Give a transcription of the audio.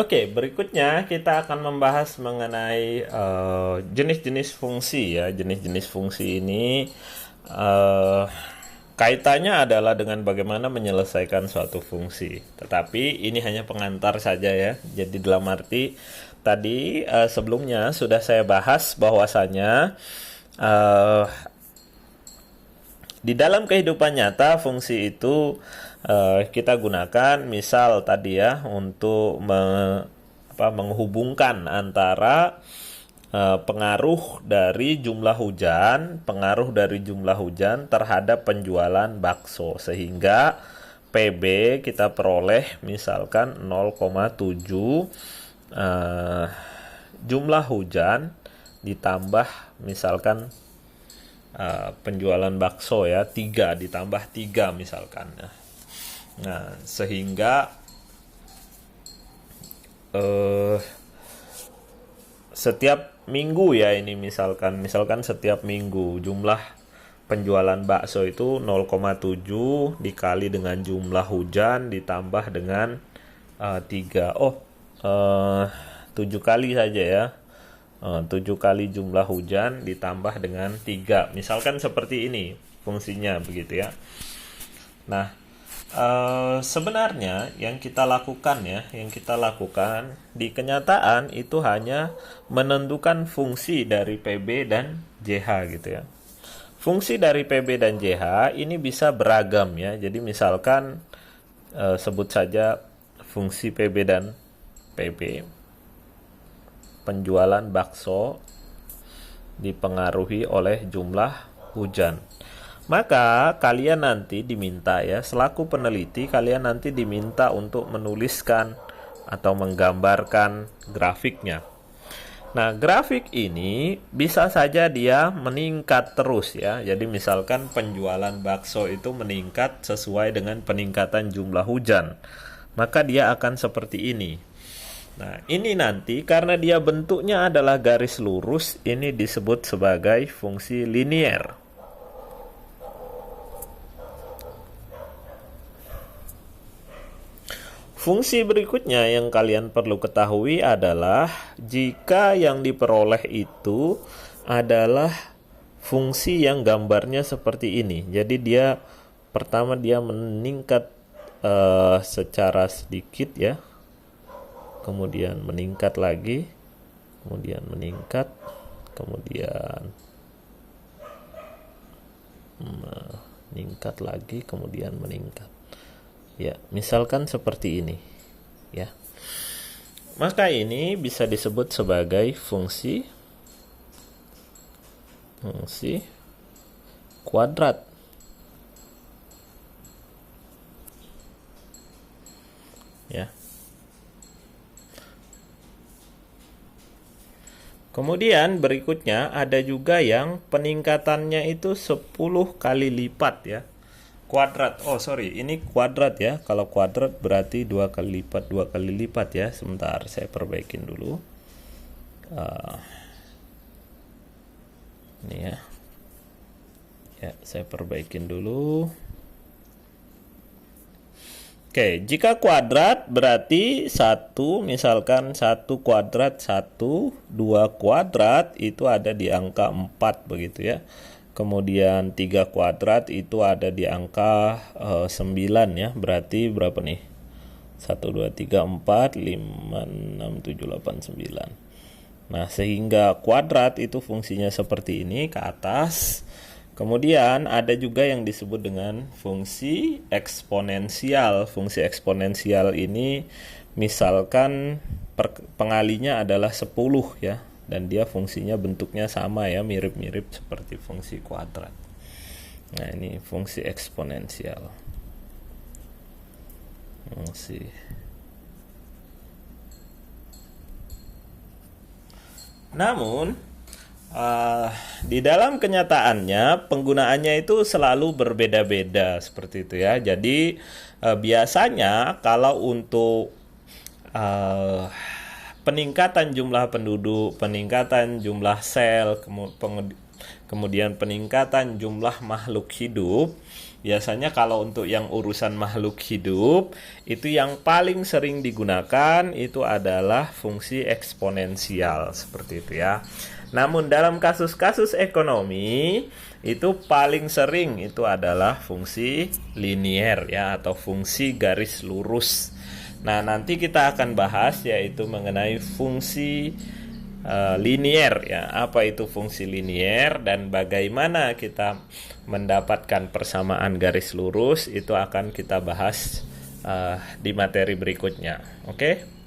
Oke, berikutnya kita akan membahas mengenai jenis-jenis fungsi ya. Jenis-jenis fungsi ini eh, kaitannya adalah dengan bagaimana menyelesaikan suatu fungsi. Tetapi ini hanya pengantar saja ya. Jadi dalam arti tadi sebelumnya sudah saya bahas bahwasanya eh, di dalam kehidupan nyata fungsi itu kita gunakan misal tadi ya untuk menghubungkan antara pengaruh dari jumlah hujan terhadap penjualan bakso sehingga PB kita peroleh misalkan 0,7 jumlah hujan ditambah misalkan penjualan bakso ya 3 ditambah 3 misalkan. Nah, sehingga setiap minggu ya ini misalkan setiap minggu jumlah penjualan bakso itu 0,7 dikali dengan jumlah hujan ditambah dengan 3. 7 kali saja ya. 7 kali jumlah hujan ditambah dengan 3. Misalkan seperti ini fungsinya begitu ya. Nah, sebenarnya yang kita lakukan di kenyataan itu hanya menentukan fungsi dari PB dan JH gitu ya. Fungsi dari PB dan JH ini bisa beragam ya. Jadi misalkan sebut saja fungsi PB dan PB. Penjualan bakso dipengaruhi oleh jumlah hujan. Maka kalian nanti diminta ya, selaku peneliti kalian nanti diminta untuk menuliskan atau menggambarkan grafiknya. Nah, grafik ini bisa saja dia meningkat terus ya. Jadi misalkan penjualan bakso itu meningkat sesuai dengan peningkatan jumlah hujan. Maka dia akan seperti ini. Nah, ini nanti karena dia bentuknya adalah garis lurus, ini disebut sebagai fungsi linier. Fungsi berikutnya yang kalian perlu ketahui adalah jika yang diperoleh itu adalah fungsi yang gambarnya seperti ini. Jadi dia pertama dia meningkat secara sedikit ya. Kemudian meningkat lagi, kemudian meningkat, kemudian meningkat lagi, kemudian meningkat. Ya, misalkan seperti ini, ya. Maka ini bisa disebut sebagai fungsi kuadrat. Ya. Kemudian berikutnya ada juga yang peningkatannya itu 10 kali lipat ya. Kuadrat. Oh, sorry, ini kuadrat ya. Kalau kuadrat berarti 2 kali lipat ya. Sebentar, saya perbaikin dulu. Ini ya. Ya, saya perbaikin dulu. Oke, jika kuadrat berarti 1, misalkan 1 kuadrat 1, 2 kuadrat itu ada di angka 4 begitu ya. Kemudian 3 kuadrat itu ada di angka 9 ya. Berarti berapa nih? 1, 2, 3, 4, 5, 6, 7, 8, 9. Nah, sehingga kuadrat itu fungsinya seperti ini ke atas. Kemudian ada juga yang disebut dengan fungsi eksponensial. Fungsi eksponensial ini misalkan pengalinya adalah 10 ya. Dan dia fungsinya bentuknya sama ya, mirip-mirip seperti fungsi kuadrat. Nah, ini fungsi eksponensial. Namun di dalam kenyataannya penggunaannya itu selalu berbeda-beda seperti itu ya. Jadi biasanya kalau untuk peningkatan jumlah penduduk, peningkatan jumlah sel, kemudian peningkatan jumlah makhluk hidup, Biasanya kalau untuk yang urusan makhluk hidup, itu yang paling sering digunakan itu adalah fungsi eksponensial, seperti itu ya. Namun dalam kasus-kasus ekonomi, itu paling sering itu adalah fungsi linier ya, atau fungsi garis lurus. Nah, nanti kita akan bahas yaitu mengenai fungsi linier ya. Apa itu fungsi linier dan bagaimana kita mendapatkan persamaan garis lurus, itu akan kita bahas di materi berikutnya. Oke?